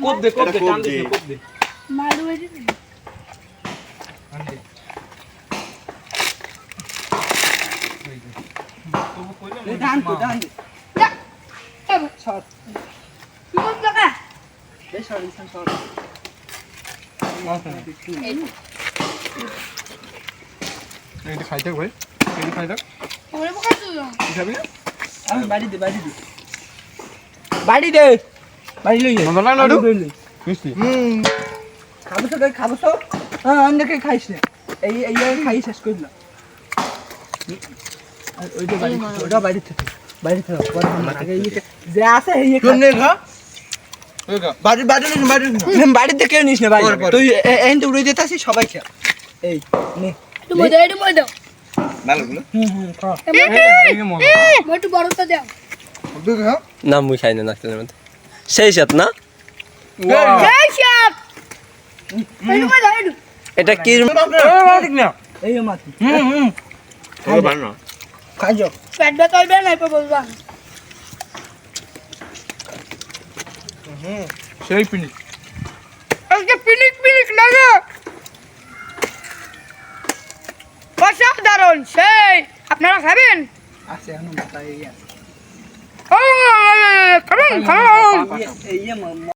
কোপ দে টান দে কোপ দে মারু হয়ে দিবি আনতে তবু কইলাম ডান দে শট কোন জায়গা বেশ শট শট এইটা খাই থাক ভাই এইটা খাই থাক ওরে বকা তুই কি খাবি আমি বাড়ি দে বাড়ি লই মজা লাগে না একটু? মিষ্টি খাবো তো হ্যাঁ অন্যকে খাইস না এই খাই শেষ করে দিলাম আর ওইটা বাড়ি থেকে আগে যে আছে এই বাড়িতে কেউ নিস না ভাই তুই এই তো উড়ে যেতে আসিস সবাই খা এই নে তুই মজা দাও ভালোগুলো খা এই মজা একটু বড়টা দাও তুই খা না মুই খাই না নাচতে মধ্যে সেই সাথ না এই শাক এই মজা একটু এটা কি ঠিক না এই মাছ ওই বান না খাই যাও পেট ব্যথা হইবে না এরপর বলবা সেই পিনি আজকে পিনিক লাগে অসাধারণ সেই আপনারা খাবেন আছে এখন বাতাই আছে খাবেন এই